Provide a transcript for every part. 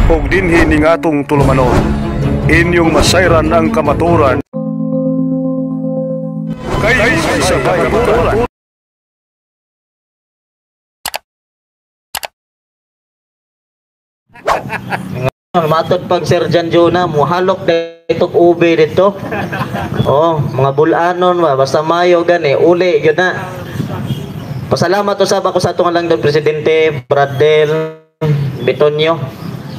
ug dinhi ning atong tulumanon. Inyong masayran ang kamaturan. Kay sa kamaturan. Matod pag Sir Jan Jonah, muhalok dito ube dito. Oh, mga bulanon ba, basta mayo gani, uli yun na. Pasalamat usab ako sa atong lang Presidente Bradel Betonyo,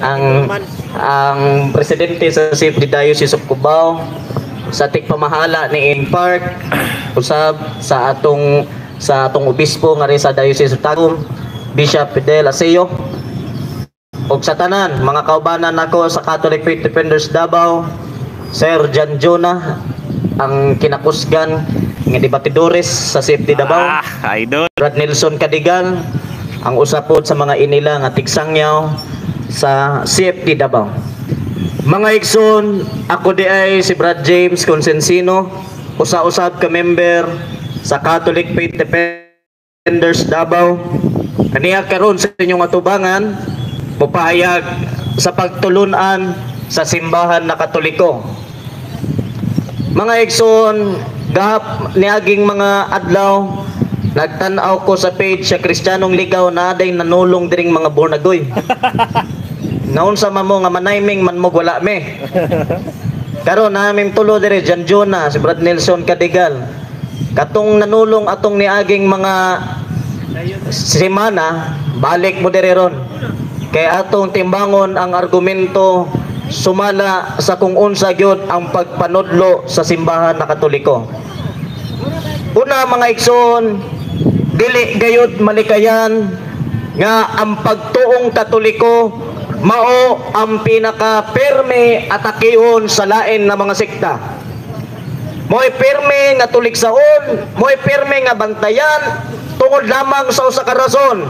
ang presidente sa Safety Diocese of Cubao, sa tigpamahala ni Park, usab sa atong obispo nga rin sa Diocese of Tagum, Bishop Fidel Aseo, og sa tanan mga kaubanan nako sa Catholic Faith Defenders Davao, Sir Jan Jonah, ang kinakusgan nga debatidores sa Safety Davao, idol Brad Nelson Cadigal, ang usapod sa mga inila nga tigsangyaw sa Safety Davao. Mga igsoon, ako di ay si Brad James Consensino, usa-usab ka member sa Catholic Faith Defenders Davao. Kaniya karon sa inyong atubangan, mupahayag sa pagtulunan sa simbahan na Katoliko. Mga igsoon, gahap niaging mga adlaw, nagtanaw ko sa page sa Kristiyanong Ligaw na aday nanulong diring mga bornagoy. Naunsa man mo nga manayming man mo wala me. Karon naming tulo dire Jan Jonah, si Brad Nelson Cadigal. Katong nanulong atong niaging mga semana, balik mo dire ron. Kaya atong timbangon ang argumento sumala sa kung unsa gyud ang pagpanudlo sa simbahan na Katoliko. Una mga igsoon, dili gayud malikayan nga ang pagtuong Katoliko mao ang pinaka-pirme atakihon sa lain na mga sekta. Mo'y pirme nga tuligsaon, mo'y pirme nga bantayan tungod lamang sa usa ka rason.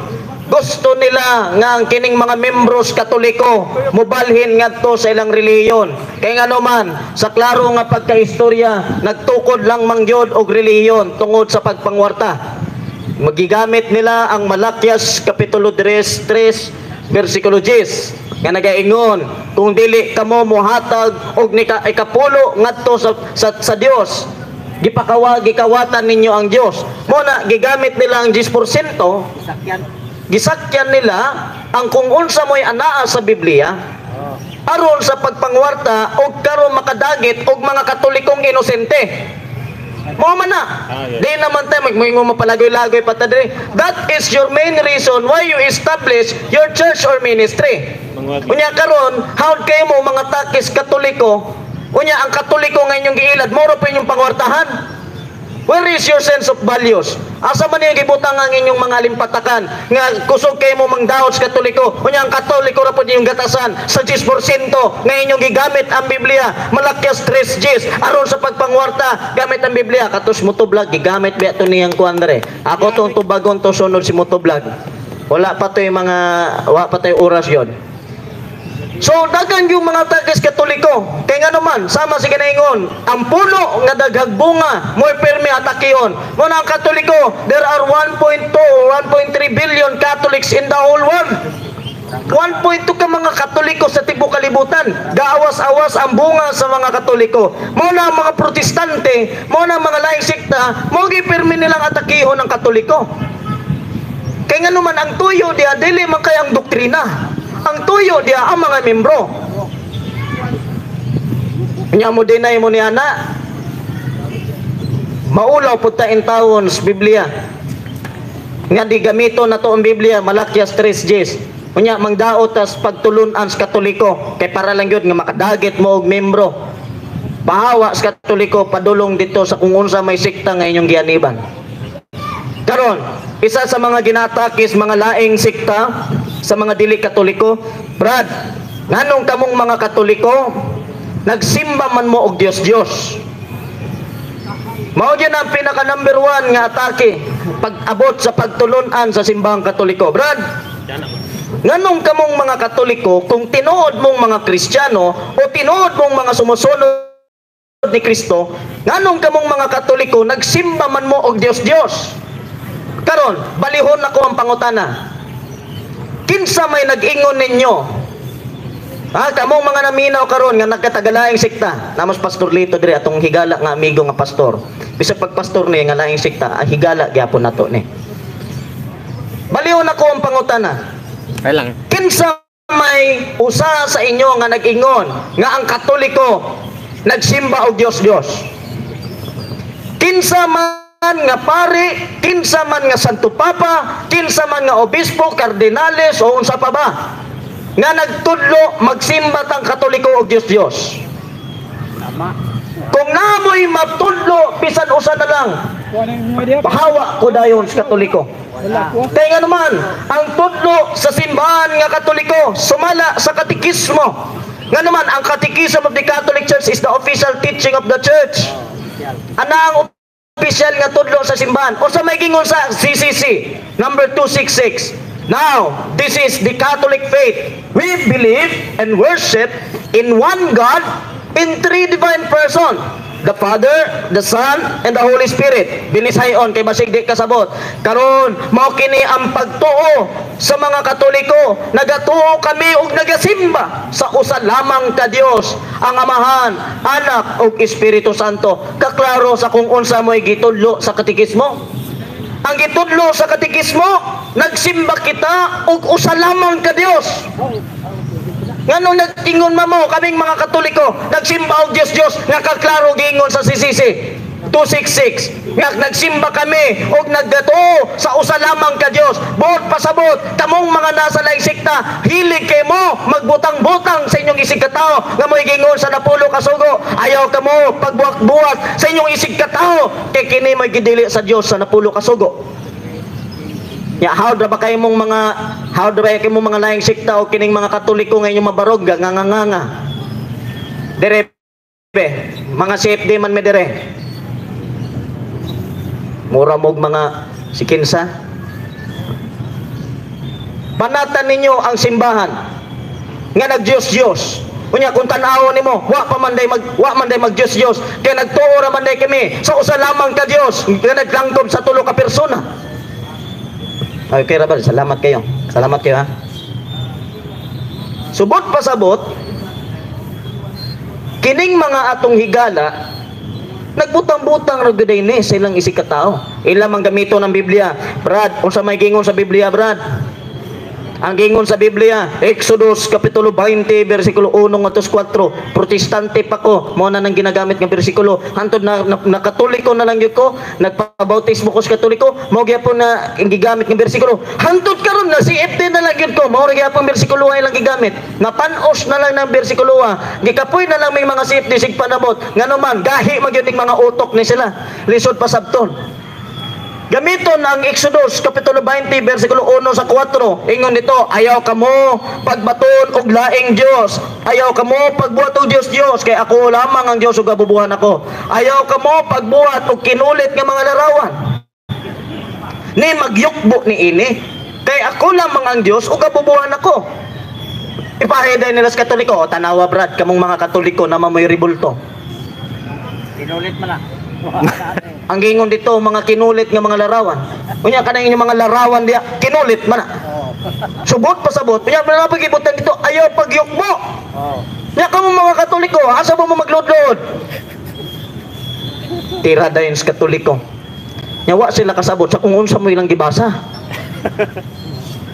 Gusto nila nga ang kining mga membros Katoliko mubalhin ngadto sa ilang relihiyon. Kay nga naman sa klaro nga pagkaistorya nagtukod lang mangyod og relihiyon tungod sa pagpangwarta. Magigamit nila ang Malakias Kapitulo 3 versikulo 10 nga nagaingon, kung dili kamo mohatag og ikapulo ngadto sa Dios, gikawatan ninyo ang Dios. Muna gigamit nila ang 10%, gisakyan nila ang kung unsa mo'y anaa sa Biblia aron sa pagpangwarta og karon makadagit og mga Katolikong inosente. Mo man na. Di naman tayo magmoingon mapalagoy-lagoy pa ta dire. That is your main reason why you establish your church or ministry. Unya karon, hawd kayo mo mga takis Katoliko. Unya ang Katoliko nga inyong giilad, moro pa inyong pangwartahan. Where is your sense of values? Asa man yung gibutang ang inyong mga limpatakan nga kusog kayo mo mangdaot sa Katoliko? Unya ang Katoliko ra pud inyong gatasan sa 10% nga inyong gigamit ang Biblia, Malakias 3:10 aron sa pagpangwarta gamit ang Biblia. Katos Motovlog gigamit ba ito niyang kuan dere? Ako tong tubagon to sunod si Motovlog. Wala pa toy oras yon. So dagan yung mga takis Katoliko. Kaya nga naman, sama si kinaingon, ang puno nga daghag bunga mo'y permi atakihon. Muna ang Katoliko, there are 1.2 or 1.3 billion Catholics in the whole world. 1.2 ka mga Katoliko sa tibok kalibutan. Gaawas-awas ang bunga sa mga Katoliko. Muna ang mga Protestante, muna ang mga laing sekta, mo'y permi nilang atakihon ang Katoliko. Kaya nga naman, ang tuyo diya, dili man kayang doktrina. Ang tuyo dia ang mga membro. Nya mo dinay mo ni ana. Maulaw pud ta in tawon sa Biblia. Nga di gamito na to ang Biblia, Malakias 3:10. Unya mangdaot tas pagtulunan sa Katoliko kay para lang gyud nga makadagit mo og membro. Pahawa sa Katoliko padulong dito sa kung unsa may sekta nga inyong gianiban. Karon, isa sa mga ginatakis mga laing sekta sa mga dili Katoliko, Brad, nganong kamong mga Katoliko nagsimba man mo og Dios. Mao gyud ang pinaka number 1 nga atake pag-abot sa pagtulunan sa simbahang Katoliko. Brad, nganong kamong mga Katoliko kung tinuod mong mga Kristiyano o tinuod mong mga sumusunod ni Kristo, nganong kamong mga Katoliko nagsimba man mo og Dios? Karon, balihon ako ang pangutana. Kinsa may nag-ingon ninyo Kamong mga naminaw karon nga nagkatagalaing sikta. Namos Pastor Lito diri atong higala nga amigo nga pastor. Bisag pag pastor ni nga laing sikta, higala gyapon nato ni. Baliw na ko ang pangutana. Kaya lang. Kinsa may usa sa inyo nga nag-ingon nga ang Katoliko nagsimba og Dios. Kinsa man nga pare, kinsa man nga Santo Papa, kinsa man nga obispo, kardinales o unsa pa ba nga nagtudlo magsimba tang Katoliko og Dios. Tama. Kung namoy matudlo bisan usa na lang, pahawa ko dayon sa Katoliko. Kaya nga naman, ang tudlo sa simbahan nga Katoliko sumala sa katekismo. Nga naman, ang Catechism of the Catholic Church is the official teaching of the Church. Ana ang official nga tudlo sa simbahan. O sa may gingon sa CCC, number 266. Now, this is the Catholic faith. We believe and worship in one God, in three divine persons. The Father, the Son, and the Holy Spirit. Binisayon kay basig di kasabot. Karon mao kini ang pagtuo sa mga Katoliko. Nagatuo kami ug nagasimba sa usa lamang ka Dios, ang Amahan, Anak ug Espiritu Santo. Kaklaro sa kung unsa mo'y gitudlo sa katekismo. Ang gitudlo sa katekismo, nagsimba kita ug usa lamang ka Dios. Nganong nag-ingon mo kaming mga Katoliko nagsimba og Dios nga kaklaro giingon sa CCC 266 nga nagsimba kami og naggato sa usa lamang ka Dios. Buot pasabot kamong mga nasa laing sikta hilig kay mo magbutang-butang sa inyong isig ka tawo nga mo'y giingon sa napulo ka sugo. Ayaw kamo pagbuwak-buwak sa inyong isig ka tawo kay kini may gidili sa Dios sa napulo ka sugo. Ya, how ba kayo mong mga laing sikta o kining mga Katoliko nga inyong mabarog nga. Dire mga CFD man me dire. Mura mog mga sikinsa. Banatan ninyo ang simbahan nga nag-Diyos. Unya kung tan-awon nimo, wa man day mag-Diyos. Kaya nagtuo ra man day kami sa usa lamang ka Dios nga naglangkob sa tulo ka persona. Okay, Rabal, salamat kayo ha. Subot pasabot, kining mga atong higala, nagbutang-butang ragday ni sa ilang isig ka tao. Ilang mang gamito ng Biblia. Brad, unsa may gingon sa Biblia, Brad? Ang gingon sa Biblia, Exodus Kapitulo 20, versikulo 1 ngatos 4. Protestante pa ko, mo na nang ginagamit ng versikulo. Hantod na Katoliko na lang yun ko, nagpabautismo ko sa Katoliko, mo gyapon na gigamit ng versikulo. Hantod karon na si FD na lang yun ko, mo gyapon versikulo ay lang gigamit. Napanos na lang ng versikulo. Gikapoy na lang may mga si FD sig panabot. Ngano man, gahi magyud mga utok ni sila. Lisod pa sabton. Gamiton ang Exodus Kapitulo 20 versikulo 1 sa 4. Ingon dito, ayaw kamo pagbaton og laing Dios. Ayaw kamo pagbuhat og Dios kay ako lamang ang Dios ug gabubuhan ako. Ayaw kamo pagbuhat og kinulit nga mga larawan. Ni magyukbo ni ini kay ako lamang ang Dios ug gabubuhan ako. Ipahiday nila sa Katoliko, tanawa Brad, kamong mga Katoliko na mamoy ribulto. Kinulit man na. Ang gingon dito mga kinulit nga mga larawan. Unya kanang inyong mga larawan diya kinulit man na. Subot pasabot. Unya na pagibutan dito ayaw pagyukmo. Nya kamo mga Katoliko, asa mo maglodlod? Tira dayon sa Katoliko. Nya wa sila kasabot sa kung unsa mo ilang gibasa.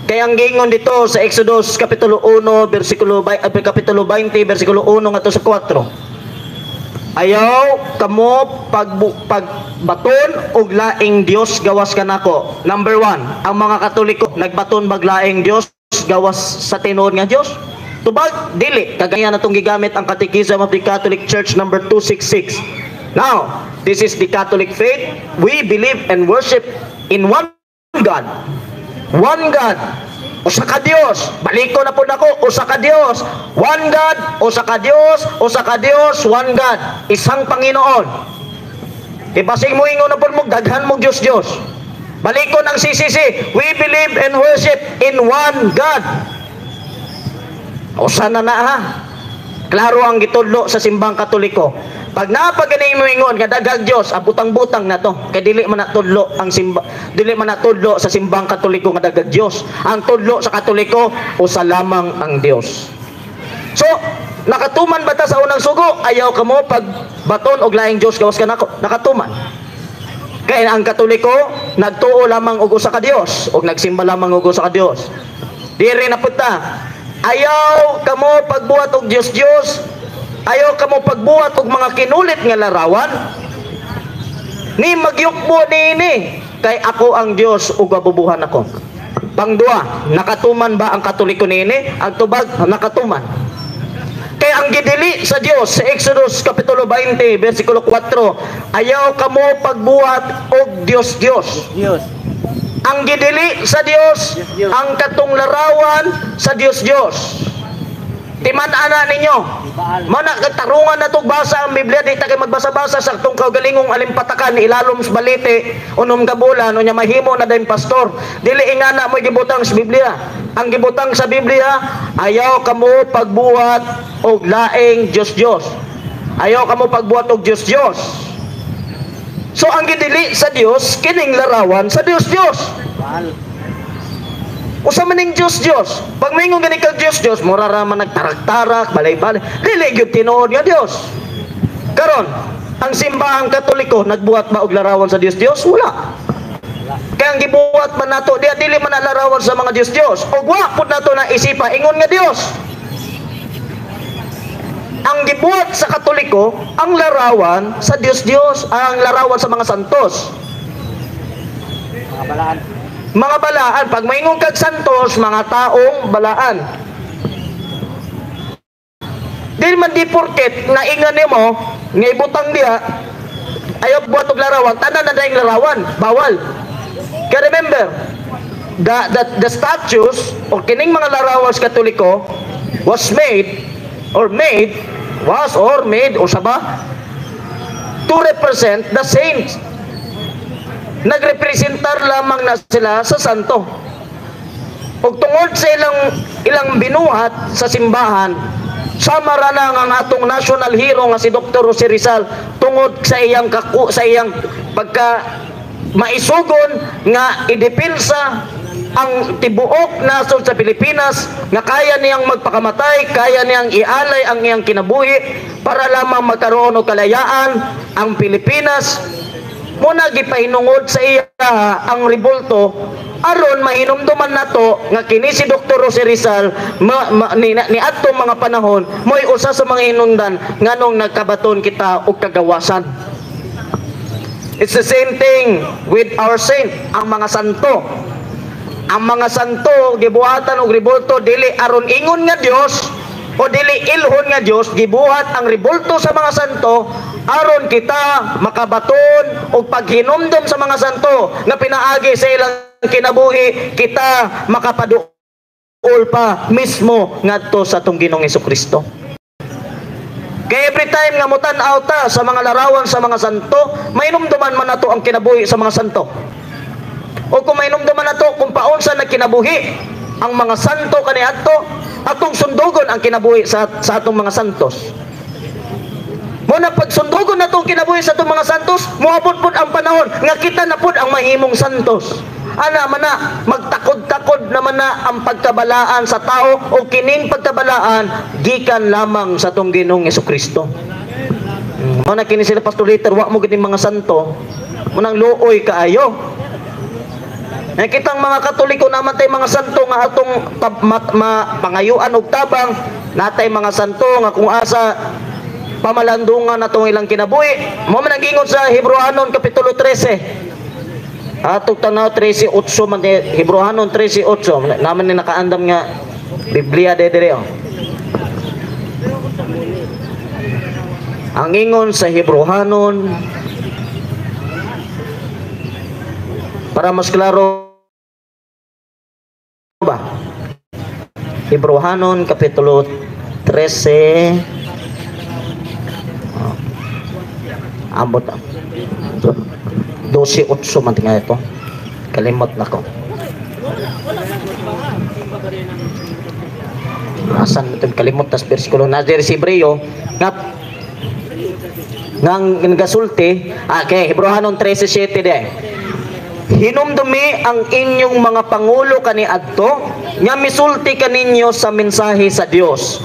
Kaya ang gingon dito sa Exodus Kapitulo 1 Kapitulo 20 versikulo 1 ngadto sa 4. Ayaw kamo pagbaton og laing Dios gawas kanako. Number 1, ang mga Katoliko nagbaton baglaing Dios gawas sa tinuod nga Dios. Tubag dili kagaya natong gigamit ang Catechism of the Catholic Church number 266. Now, this is the Catholic faith. We believe and worship in one God. One God. Usa ka Dios. Baliko na po nako, usa ka Dios. One God, usa ka Dios, usa ka Dios, one God. Isang Panginoon. Ibasig mo ingon na po mo daghan mo Dios. Baliko ng CCC, we believe and worship in one God. Usa na ha. Klaro ang gitudlo sa simbang Katoliko. Pag napagani mo ingon nga daghang Dios, abutang-butang na to. Kay dili man natudlo ang dili man natudlo sa simbang Katoliko nga daghang Dios. Ang tudlo sa Katoliko usa lamang ang Dios. So, nakatuman ba ta sa unang sugo? Ayaw ka mo pag baton og laing Dios gawas ka nakatuman. Kaya ang Katoliko nagtuo lamang og usa ka Dios og nagsimba lamang og usa ka Dios. Diri na puta. Ayaw ka mo pagbuhat og Dios. Ayaw ka mo pagbuhat og mga kinulit nga larawan. Ni magyukbo ni kay ako ang Dios ug gabubuhan ako. Pangduwa, nakatuman ba ang Katoliko nini? Ang tubag, nakatuman. Kaya ang gidili sa Dios sa Exodus kapitulo 20 versikulo 4, ayaw ka mo pagbuhat og Dios. Diyos. Ang gidili sa Dios, ang katong larawan sa Dios. Timan-ana ninyo. Mana katarungan na itong basa ang Biblia, di tayo magbasa-basa sa itong kaugalingong alimpatakan, ilalom sa balite, unom kabulan, o niya mahimo na din pastor. Dili ingana mo gibutang sa Biblia. Ang gibutang sa Biblia, ayaw ka mo pagbuhat og laing Diyos. Ayaw ka mo pagbuhat og Diyos. So ang gidili sa Dios, kining larawan sa Dios. Usa man ning Diyos. Pag mingon gani kag Diyos, mura ra man nagtarak-tarak, balay-balay. Dili gyud tinuod nga Dios. Karon, ang simbahang Katoliko nagbuhat ba og larawan sa Dios? Wala. Kaya ang gibuhat man nato, dili man na larawan sa mga Diyos. Og wa pud nato na isipa ingon nga Dios. Ang gibuhat sa Katoliko, ang larawan sa Diyos, ang larawan sa mga santos. Mga balaan. Mga balaan, pag maingong kag santos, mga taong balaan. Dili man di porket na ingan nimo nga ibutang diha ayaw buhat og larawan, tanan na daing larawan, bawal. Kaya remember, the statues o kining mga larawan sa Katoliko was made or saba to represent the saints. Nagrepresentar lamang na sila sa santo. Ug tungod sa ilang binuhat sa simbahan, sama ra na ang atong national hero nga si Dr. Jose Rizal tungod sa iyang pagka maisugon nga idepensa ang tibuok nasod sa Pilipinas nga kaya niyang magpakamatay, kaya niyang ialay ang iyang kinabuhi para lamang magkaroon og kalayaan ang Pilipinas. Muna gipahinungod sa iya ang rebolto aron mahinumduman nato nga kini si Dr. Jose Rizal ni adtong mga panahon mo'y usa sa mga hinungdan nganong nagkabaton kita og kagawasan. It's the same thing with our saint, ang mga santo. Ang mga santo gibuhatan og rebolto dili aron ingon nga Dios o dili ilhon nga Dios, gibuhat ang rebolto sa mga santo aron kita makabaton og paghinumdom sa mga santo nga pinaagi sa ilang kinabuhi, kita makapaduol pa mismo ngadto sa atong Ginoong Hesukristo. Kaya every time nga mutan-aw ta sa mga larawan sa mga santo, mainumduman man nato ang kinabuhi sa mga santo. O kung mainumduman nato kung paunsa na kinabuhi ang mga santo kaniadto, atong sundugon ang kinabuhi sa atong mga santos. Muna pagsundugon na itong kinabuhi sa itong mga santos, muabot po ang panahon nga kita na po ang mahimong santos. Ana man na, magtakod-takod naman na ang pagkabalaan sa tao o kining pagkabalaan gikan lamang sa itong Ginoong Hesukristo. Muna kini sila Pastor Liter, wa mo gining mga santo, munang luoy kaayo. Nakitang mga Katoliko naman tay mga santo nga atong pangayuan og tabang, natay mga santo nga kung asa pamalandungan natong ilang kinabuhi. Mo man nagingon sa Hebreanon kapitulo 13. Atong tanaw 13:8 man Hebreanon 13:8 naman ni nakaandam nga Biblia dire. Ang ingon sa Hebreanon para mas klaro ba? Hebreanon kapitulo 13 ambot 12:8 man nga ito. Kalimot na ko. Asan mo itong kalimot tas versikulo na diri si Hebreo ngang gasulti kay Hebreanon 13:7 de. Hinumdumi ang inyong mga pangulo kaniadto nga misulti kaninyo sa mensahe sa Dios.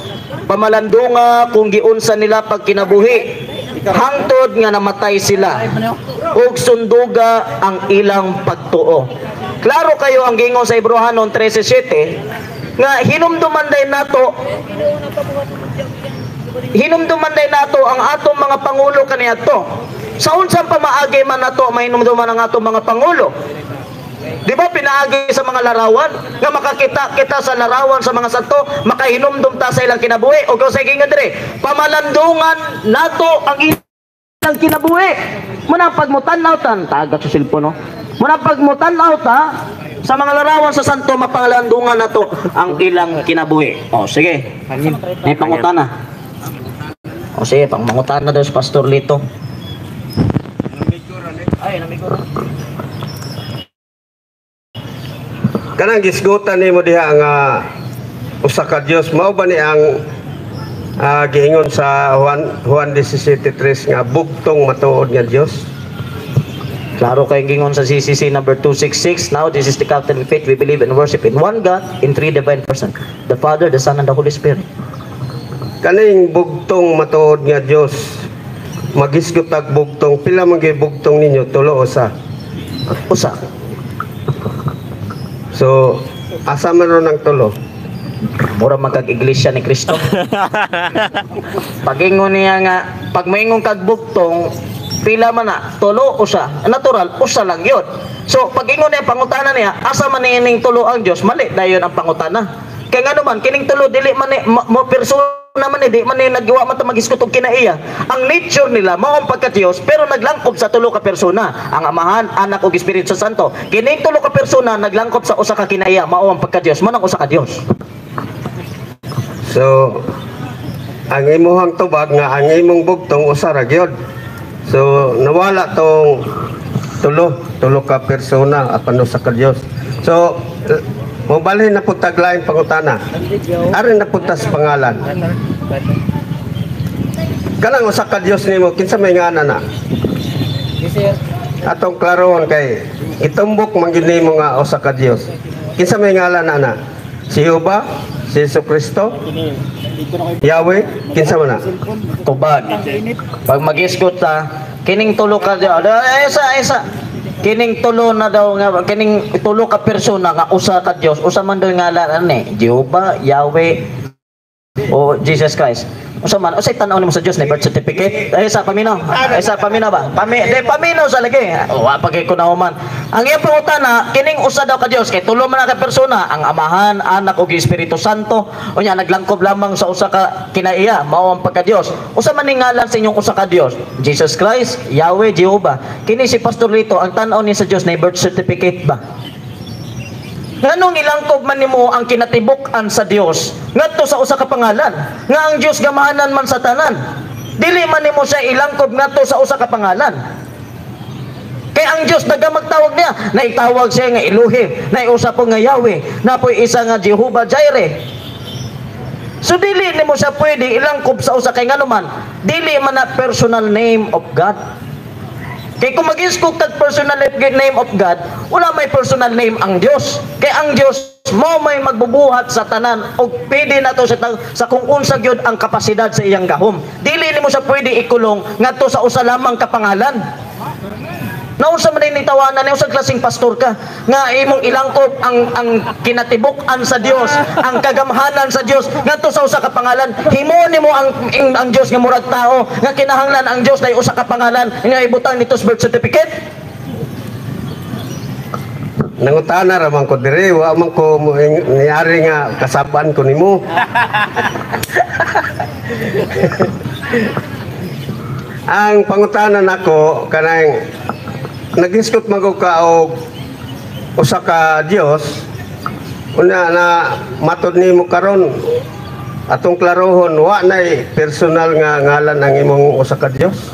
pamalandunga kung giunsa nila pag kinabuhi, hangtod nga namatay sila, ug sunduga ang ilang pagtuo. Klaro kayo ang gingon sa Hebrehanon 13:7 nga hinumduman day nato ang atong mga pangulo kaniadto. Sa unsang pamaagi man nato mahinumduman ang atong mga pangulo? Di ba pinaagi sa mga larawan nga makakita kita sa larawan sa mga santo, makahinumdum ta sa ilang kinabuhi? O sa gingan dire, pamalandungan nato ang ilang kinabuhi. Muna pagmutan-aw tagat sa cellphone no. Muna pagmutan-aw ta sa mga larawan sa santo, mapalandungan nato ang ilang kinabuhi. O sige, may pangutana. O sige, pangutana daw sa Pastor Lito. Ay, namigo. Kanang gisgutan nimo diha nga usa ka Dios, mao ba ni ang giingon sa Juan 17:3 nga bugtong matuod nga Dios? Klaro kayong gingon sa CCC number 266. Now, this is the Catholic faith. We believe and worship in one God, in three divine persons, the Father, the Son, and the Holy Spirit. Kaning bugtong matuod nga Dios, magisgot ag bugtong, pila man gyud bugtong ninyo, tulo usa? Usa. So, asa man ron ang tulo? Mura magkag-iglesia ni Kristo. Pag-ingon niya nga, pag maingon kag bugtong, pila man na, tulo usa. Natural, usa lang yun. So, pag-ingon niya, pangutana niya, asa man nining tulo ang Diyos, mali dayon ang pangutana. Kaya nga naman, kining tulo, dili man ni, persona naman di man ni naggawa man ta magisgot og kinaiya. Ang nature nila mao ang pagka-Dios, pero naglangkob sa tulo ka persona, ang Amahan, Anak ug Espiritu Santo. Kining tulo ka persona naglangkob sa usa ka kinaiya, mao ang pagka-Dios, man ang usa ka Dios. So, ang imuhang tubag nga ang imong bugtong usa ra gyud. So, nawala tong tulo ka persona apan usa ka Dios. So, mobalhin na po taglaing pangutana. Arin na po tas pangalan. Kanang usa ka Dios nimo, kinsa may ngana na? Atong klarohon kay itumbok man gyud nimo nga usa ka Dios. Kinsa may ngalan na? Si Jehova, si Jesucristo, Yahweh, kinsa man na? Tubag. Pag magisgot ta, kining tulo ka isa. Kining tulo na daw nga, kining tulo ka persona nga usa ka Dios, usa man daw ngalan ni Jehova, Yahweh o Jesus Christ. Usa man, usay tan-aw nimo sa Dios na birth certificate. Ay sa paminaw. Ay sa paminaw ba? Paminaw sa lagi. Wa pagay ko na human. Ang iyang pangutana, kining usa daw ka Dios kay tulo man ka persona, ang Amahan, Anak ug Espiritu Santo. Unya naglangkob lamang sa usa ka kinaiya, mao ang pagka-Dios. Usa man ning ngalan sa inyong usa ka Dios? Jesus Christ, Yahweh, Jehova. Kini si Pastor Lito, ang tan-aw ni sa Dios na birth certificate ba? Nganong ilangkob man nimo ang kinatibuk-an sa Dios ngadto sa usa ka pangalan nga ang Dios gamahanan man sa tanan, dili man nimo siya ilangkob ngadto sa usa ka pangalan? Kay ang Dios nagamagtawag niya, naitawag siya nga Elohim, naiusa po nga Yahweh, napoy isa nga Jehovah Jireh. So dili nimo siya pwede ilangkob sa usa kay nganuman, dili man na personal name of God. Kaya kung mag-iskog tag personal name of God, wala may personal name ang Diyos. Kaya ang Diyos mo may magbubuhat sa tanan o pwede na to sa kung unsa gyud ang kapasidad sa iyang gahom. Dili nimo siya pwede ikulong ngadto sa usa lamang kapangalan. Nausa man ni tawanan ni usag klaseng pastor ka nga imong ilangkob ang kinatibuk-an sa Dios, ang kagamhanan sa Dios ngadto sa usa ka pangalan. Himo nimo ang Dios nga murag tao nga kinahanglan ang Dios nay usa ka pangalan nga ibutang nito sa birth certificate. Nangutana ra man ko diri, wa man ko niyari nga kasaban ko nimo. Ang pangutana nako kanang nagisgot magog ka og usa ka Dios, una na matud nimo karon atong klarohon wa nay personal nga ngalan ang imong usa ka Dios.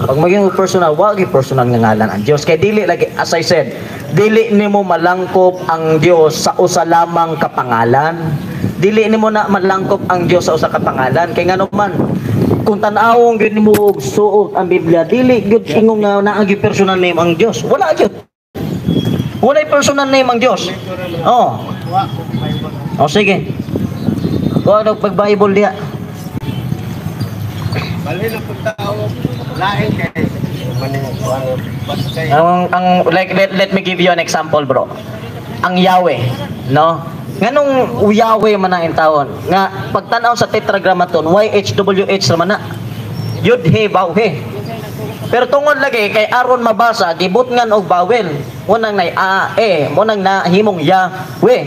Pag maging personal, wagi personal nga ngalan ang Dios kay dili lagi, as I said, dili nimo malangkop ang Dios sa usa lamang ka pangalan. Dili nimo na malangkop ang Dios sa usa ka pangalan kay ngano man kung tan-awon gyud nimo og suot ang Biblia, dili gyud ingong nga naa gyud personal name ang Dios. Wala gyud. Wala personal name ang Dios. Oh. Oh sige. Kuha ng pag-Bible diya. Bali na pagtao, lain kay Let me give you an example, bro. Ang Yahweh, no? Nganong Yahweh man ang tawon? Nga pagtanaw sa tetragrammaton, YHWH naman na. Yud he baw he. Pero tungod lagi kay aron mabasa gibutngan og bawel. Unang nay a e, munang na himong Yahweh.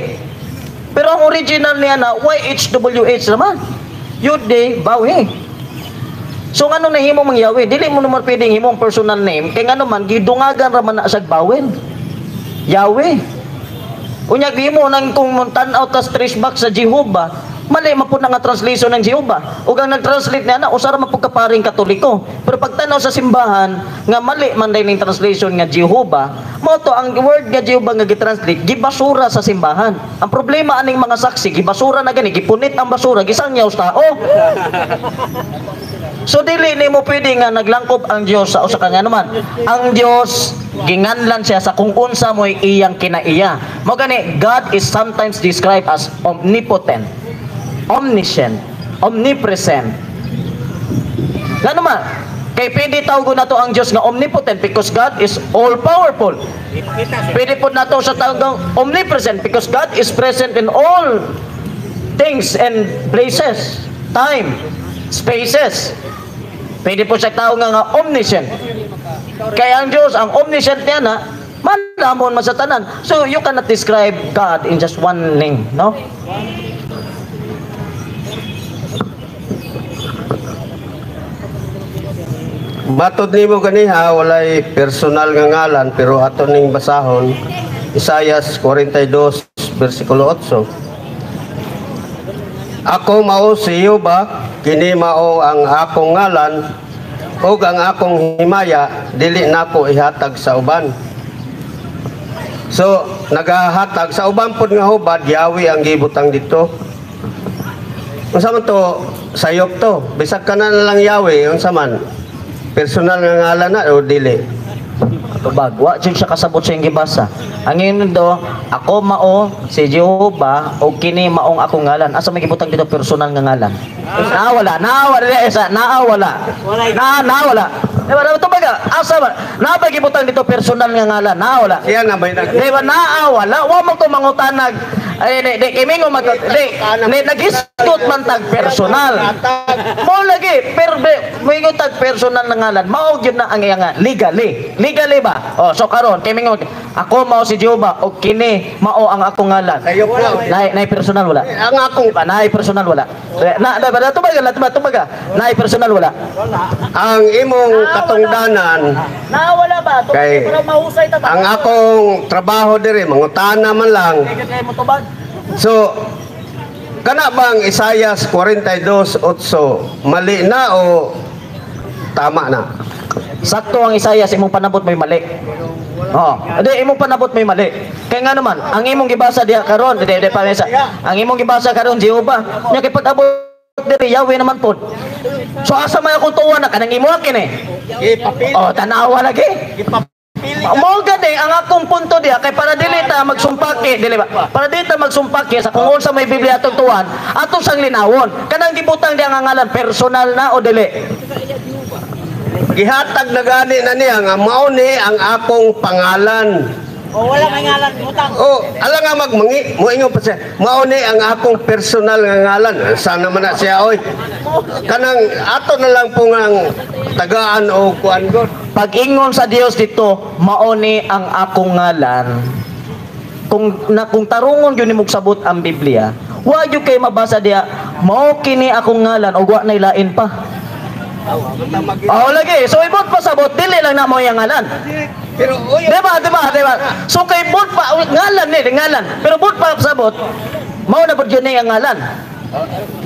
Pero ang original niya na YHWH naman. Yud he baw he. So ngano nahimo mang Yahweh? Dili mo naman pwedeng himong personal name kay ngano man gidungagan ra man na sa bawel. Yahweh. Unya gimo nang kung tan-aw tas trace back sa Jehovah, mali mapud na nga translation ng Jehovah. Ug ang nag-translate niya na usara man pud kaparing Katoliko. Pero pag tan-aw sa simbahan nga mali man dai ning translation nga Jehovah, mo to ang word nga Jehovah nga gitranslate gibasura sa simbahan. Ang problema aning mga saksi gibasura na gani, gipunit ang basura gisangyaw sa tao. So dili nimo pwede nga naglangkob ang Dios sa usa ka nga naman. Ang Dios ginganlan siya sa kung unsa mo'y iyang kinaiya. Mao gani God is sometimes described as omnipotent, omniscient, omnipresent. Ngano man? Kay pwede tawgon nato ang Dios nga omnipotent because God is all powerful. Pwede pod nato sa tawgon omnipresent because God is present in all things and places, time, spaces. Pwede po siya tao nga omniscient. Kaya ang Diyos, ang omniscient niya na, manamon man sa tanan. So, you cannot describe God in just one name, no? Matod nimo ganiha walay personal nga ngalan pero ato ning basahon Isaias 42 bersikulo 8. Ako mao si Jehova, kini mao ang akong ngalan, ug ang akong himaya dili nako ihatag sa uban. So, nagahatag sa uban pod nga hubad, Yahweh ang gibutang dito. Unsa man to sayop to? Bisag kana na lang Yahweh, unsa man? Personal nga ngalan na o dili? Tubag, wa jud siya kasabot sa iyang gibasa. Ang ingon do, ako mao si Jehovah o kini maong akong ngalan. Asa may gibutang dito personal nga ngalan? Nawala. Diba, tubaga, asa ba? Nabay gibutang dito personal nga ngalan. Nawala. Siya na ba nag... Diba, naawala. Wa mo ko mangutanag. Ay, di, kimingo mag... Nag-iskot man tag personal. Mo lagi, mingo tag personal nga ngalan. Mao gyud na ang iyang legally. Legally ba? Oh, so karon kimingo ako mao si Jehovah o kini mao ang akong ngalan. Sayop lang. Nay personal wala. Ang akong Diba, nay personal wala. Na tubaga. Nay personal wala. ang imong katungdanan Nawala ba? Kay- Pero mahusay ta ba? ang akong trabaho diri mangutana man lang. Kay mo tubag. So, kana bang Isaias 42:8 mali na o tama na? Sakto ang Isaias imong panabot may mali. Oh, ade imong panabot may mali. Kaya nga naman, ang imong gibasa diha karon, ade pa mesa. Ang imong gibasa karon Jehovah, nya kay pag-abot diri Yahweh naman pod. So asa man akong tuwa na kanang imo kini? Oh, tanawa lagi. Mo gani ang akong punto diha kay para dili ta magsumpaki, dili ba? Para dili ta magsumpaki sa kung unsa may Biblia atong tuwan, ato sang linawon. Kanang gibutang diha nga ngalan personal na o dili? Gihatag na gani na niya nga mao ni ang akong pangalan. O wala may ngalan utang. Oh, ala nga magmangi, moingon pa siya. Mao ni ang akong personal nga ngalan. Sana man na siya oy. Kanang ato na lang po ang tagaan o kuan god. Pag-ingon sa Dios dito, mao ni ang akong ngalan. Kung tarungon gyud nimo sabot ang Biblia, wa gyud kay mabasa diha, mao kini akong ngalan o wa nay lain pa. Oh, lagi. So ibot pa sabot dili lang na mo yang ngalan. Pero oy, Diba? So kay bot pa ngalan ni ngalan. Pero bot pa sabot, mao na bud yun ni ang ngalan.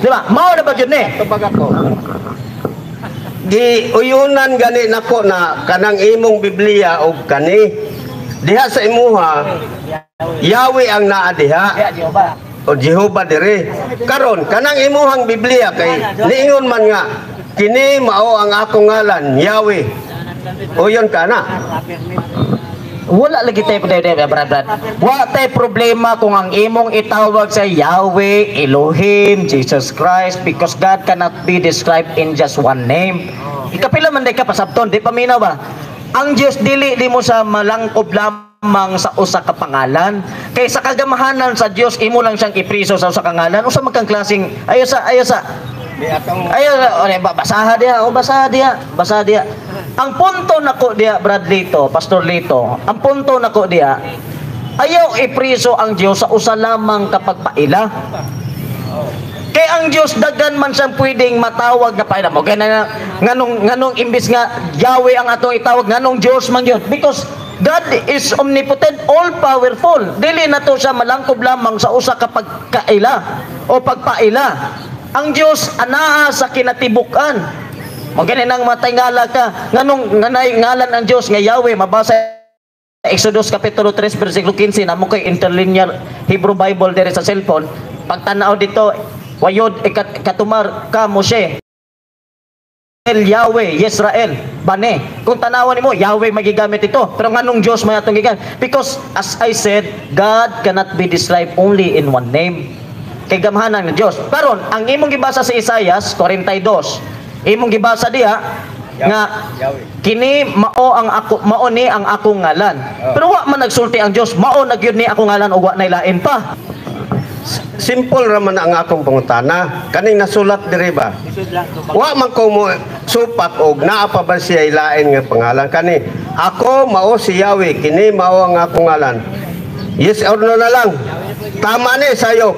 Diba? Mao na bud yun ni. tubag ako. Giuyunan gani nako na kanang imong Biblia og kani. Diha sa imuha, Yahweh ang naa diha. Jehovah. O Jehovah dire. Karon kanang imuhang Biblia kay niingon man nga kini mao ang akong ngalan, Yahweh. O yun ka na. Wala lagi tayo brad. Wala tayo problema kung ang imong itawag sa Yahweh, Elohim, Jesus Christ, because God cannot be described in just one name. Ikapila man day ka pasabton, di pa minaw ba? Ang Diyos dili di mo sa malangkob lamang sa usa ka pangalan. Kay sa kagamahanan sa Diyos imo lang siyang ipriso sa usa ka ngalan. Usa man kang klaseng ayo sa basaha dia. Ang punto nako dia Brad Lito, Pastor Lito, ang punto nako dia ayaw ipriso ang Diyos sa usa lamang kapagpaila. Kay ang Diyos daghan man siyang pwedeng matawag na paila mo. Kaya nganong imbis nga Yahweh ang atong itawag, nganong Diyos man yun. Because God is omnipotent, all-powerful. Dili na to siya malangkob lamang sa usa ka pagkaila o pagpaila. Ang Diyos anaa sa kinatibukan. Magani nang matingala ka, nganong ngalan ang Diyos nga Yahweh, mabasa Exodus Kapitulo 3, versikulo 15, namo kay interlinear Hebrew Bible diri sa cellphone. Pagtanaw dito, wayod katumar ka Moshe. Yahweh, Yisrael, bane. Kung tanawan nimo, Yahweh magigamit ito. Pero nganong Diyos may atong gigamit? Because as I said, God cannot be described only in one name. Kay gamhanan ng Diyos. Karon, ang imong gibasa sa Isaias 42, imong gibasa diha nga kini mao ni ang akong ngalan. Pero wa man nagsulti ang Dios, mao nagyud ni akong ngalan ug wa nay lain pa. Simple raman ang akong pangutana. Kaning nasulat diri ba? Wa man ko mo supak og naa pa ba siya ilain nga pangalan kani. Ako mao si Yahweh, kini mao ang akong ngalan. Yes or no na lang. Tama ni sayo.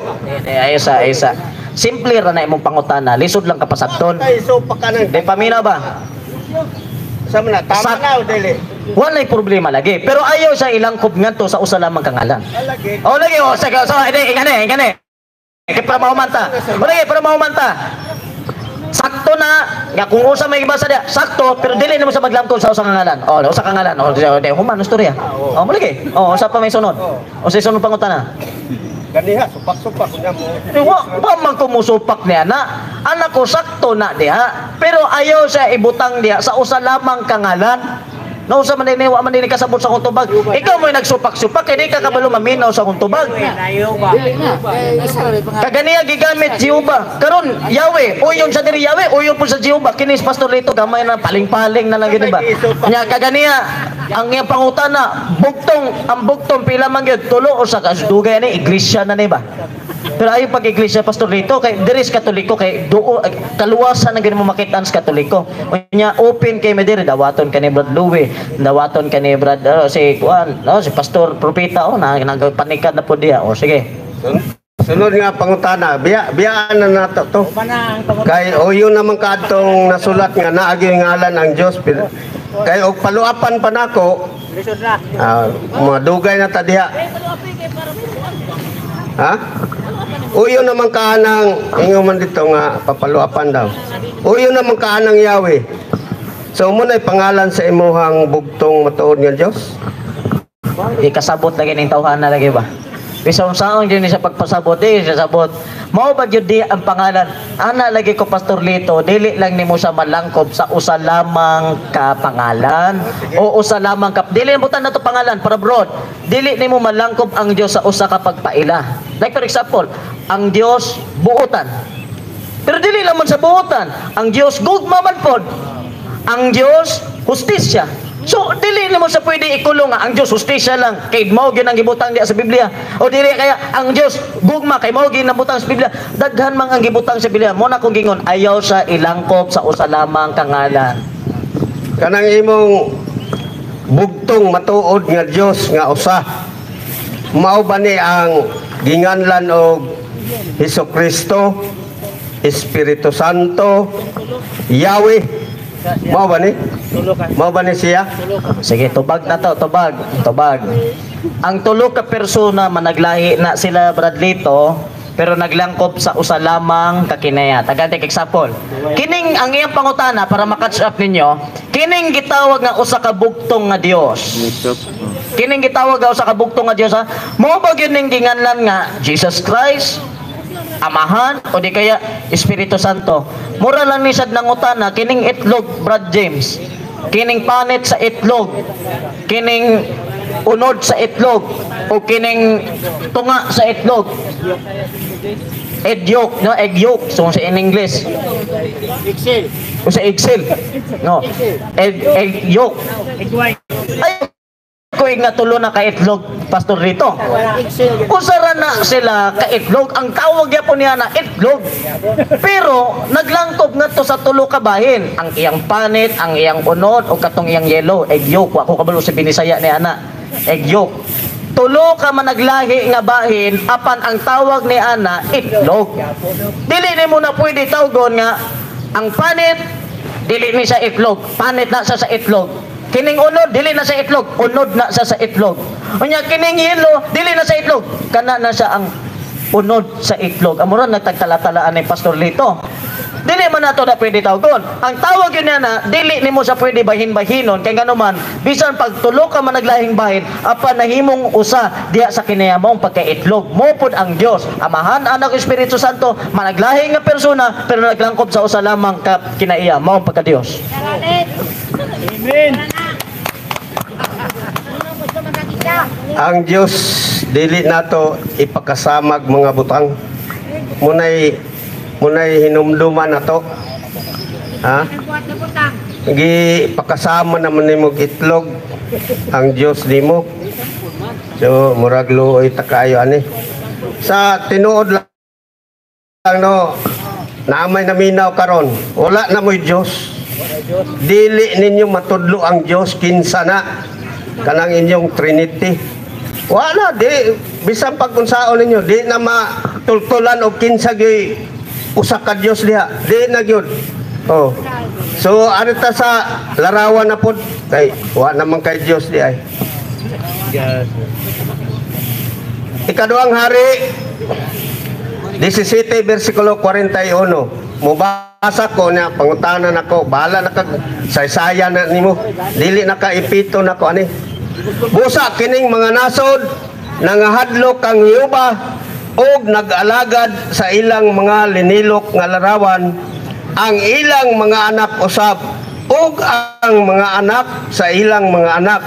Aysa. Simple ra na imong pangutana, lisod lang kapasabton. Ay supak ka nang. Di paminaw ba? Sama na tama na o dili. Walay problema lagi. Pero ayaw siya ilangkob ngadto sa usa lamang kangalan. Lagi. Lagi so ingani. Kay para mahumanta. Para mahumanta. Sakto na, nga kung usa may ibasa dia, sakto, pero dili nimo sa maglangkob sa usa kangalan. Usa kangalan. Human istorya. Lagi. Usa pa may sunod. Sa sunod pangutana. Ganiha supak-supak niya mo. Wa man ko musupak niya na. Anak ko sakto na diha, pero ayaw siya ibutang diha sa usa lamang kangalan. No sa man dinhi wa man dinhi kasabot sa akong tubag. Ikaw mo'y nagsupak-supak kay di ka kabalo maminaw sa akong tubag. Kaganiya gigamit Jehova. Karon Yahweh, uyon sa diri Yahweh, uyon po sa Jehova. Kini Pastor Lito gamay na paling-paling na lang gid ba. Nya kaganiya ang iyang pangutana, ang bugtong pila man gyud tulo o sa kasdugay ni iglesia na ni ba. Pero ayo pag iglesia Pastor Lito kay diri sa Katoliko kay duo kaluwasan na gid mo makit-an sa Katoliko. Nya open kay me diri dawaton kani Brad Louie, dawaton kani Brad si si Pastor Propeta nagpanikad na po diha. Sige. Sunod nga pangutana, biyaan na nato to. Kay yun naman kadtong nasulat nga naagi ngalan ang Dios. Kay og paluapan pa nako. Lisod na. Madugay na ta diha. Ha? Uyo naman kaanang ingon man dito nga papaluapan daw. Uyo naman kaanang Yahweh. So mo na pangalan sa imuhang bugtong matuod nga Dios. Ikasabot lagi ning tawhana lagi ba? Bisa unsaon gyud ni sa pagpasabot siya sabot. Mao ba gyud di ang pangalan? Ana lagi ko Pastor Lito, dili lang nimo sa malangkob sa usa lamang ka pangalan o usa lamang ka dili butan nato pangalan para broad. Dili nimo malangkob ang Dios sa usa ka pagpaila. Like for example, ang Dios buotan. Pero dili lamang sa buotan, ang Dios gugma man pod. Ang Dios hustisya. So dili nimo sa pwede ikulong nga ang Dios hustisya lang kay mao gyud ang gibutang diya sa Biblia. O dili kaya ang Dios gugma kay mao gyud nabutang sa Biblia. Daghan man ang gibutang sa Biblia. Mo na kong gingon ayaw sa ilangkop sa usa lamang kangalan. Kanang imong bugtong matuod nga Dios nga usa. Mao ba ni ang ginganlan og Hesukristo, Espiritu Santo, Yahweh? Mao ba ni? Mao ba ni siya? Sige, tubag na to, tubag. Ang tulo ka persona managlahi na sila Brad Lito, pero naglangkop sa usa lamang kakinaya. Taganti example. Kining ang iyang pangutana para ma-catch up ninyo, kining gitawag nga usa ka bugtong nga Dios. Kining gitawag nga usa ka bugtong nga Dios ha. Mao ba gyud ning ginganlan nga Jesus Christ? Amahan o di kaya Espiritu Santo. Mura lang ni sad nangutana kining itlog Brad James. Kining panit sa itlog. Kining unod sa itlog o kining tunga sa itlog. Egg yolk, no? Egg yolk. So, in English. Excel. O sa Excel. No. Egg yolk. Ay, ko nga tulo na ka-itlog, Pastor Rito. Excel. Usara na sila ka-itlog. Ang tawag niya po niya na itlog. Pero, naglangkob nga to sa tulo ka bahin. Ang iyang panit, ang iyang unod, o katong iyang yellow, egg yolk. Ako kabalo sa binisaya ni Ana. Egg yolk. Tulo ka man naglahi nga bahin, apan ang tawag ni Ana, itlog. Dili ni mo na pwede tawgon nga, ang panit, dili ni sa itlog. Panit na sa itlog. Kining unod, dili na sa itlog. Unod na sa itlog. Unya, kining yellow, dili na sa itlog. Kana na siya ang unod sa itlog. Amuran nagtagtala-talaan ni Pastor Lito. Dili man nato na pwede tawgon. Ang tawag yun na, dili ni mo sa pwede bahin-bahinon. Kaya nga naman, bisan pagtulo ka man naglahing bahin, apa nahimong usa diya sa kinayamong pagkaitlog. Mupod ang Dios, Amahan, Anak, Espiritu Santo, managlahing nga persona, pero naglangkob sa usa lamang ka kinaiya, maong pagka-Dios. Amen. Ang Dios dili nato ipakasamag mga butang. Munay hinumduman nato. Ha? Gi pakasama naman nimo itlog ang Dios nimo. So murag luoy ta kaayo ani. Sa tinuod lang no, naamay naminaw karon. Wala na mo'y Dios. Dili ninyo matudlo ang Dios kinsa na kanang inyong Trinity. Wala di bisan pag-unsaon ninyo di na matultulan og kinsa gyud usa ka Dios diha. Di na gyud. Oh. So arita sa larawan na pod kay wa naman kay Dios di ay. Ikaduhang hari 17 versikulo 41. Mubasa ko na pangutanan ako, bahala na kag saysaya na nimo. Dili na ka ipito nako ani. Busa kining mga nasod nangahadlok kang Hiyuba og nag-alagad sa ilang mga linilok nga larawan, ang ilang mga anak usab ug ang mga anak sa ilang mga anak.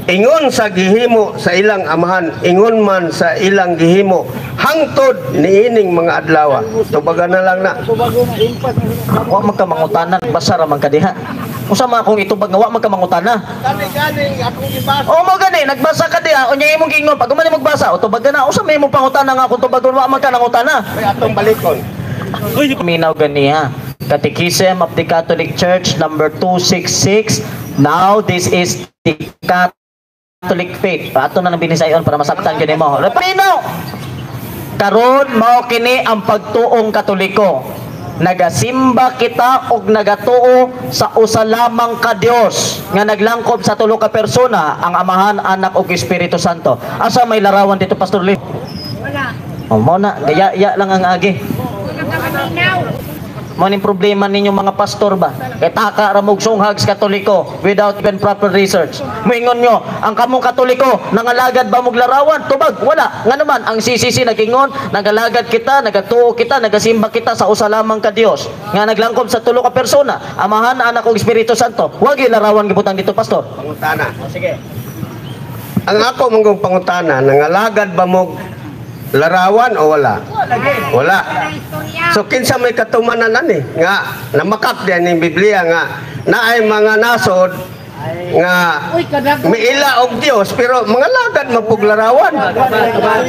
Ingon sa gihimo sa ilang amahan, ingon man sa ilang gihimo hangtod niining mga adlaw. Tubagan na lang na. Wa man ka mangutana, basa ra man ka diha. Usa man akong itubag nga wa man ka mangutana. Gani akong gibasa. O mo gani, nagbasa ka diha, unya imong giingon pag man magbasa, o tubag na, usa may imong pangutana nga kung tubagon wa man ka nangutana. Ay atong balikon. Minaw ganiha. Catechism of the Catholic Church number 266. Now this is the Catholic faith. Ato na nang binisayon para masaktan gani mo. Minaw. Karon mao kini ang pagtuong Katoliko. Nagasimba kita og nagatuo sa usa lamang ka Dios nga naglangkob sa tulo ka persona, ang Amahan, Anak ug Espiritu Santo. Asa may larawan dito, Pastor Lee? Wala. O mo na, gaya lang ang agi. Mo ning problema ninyo mga pastor ba? Kay taka ra mog sunghag sa Katoliko without even proper research. Moingon nyo, ang kamong Katoliko nangalagad ba mog larawan? Tubag, wala. Nga naman ang CCC nagingon, nagalagad kita, nagatuo kita, nagasimba kita sa usa lamang ka Dios nga naglangkob sa tulo ka persona, Amahan, Anak ug Espiritu Santo. Wa gyud larawan gibutang dito, pastor. Pangutana. Sige. Ang ako manggong pangutana, nangalagad ba mo larawan o wala? Wala. So kinsa may katumanan ani nga namakak diyan ning Biblia nga naay mga nasod nga miila og Dios pero mga lagad mapug larawan.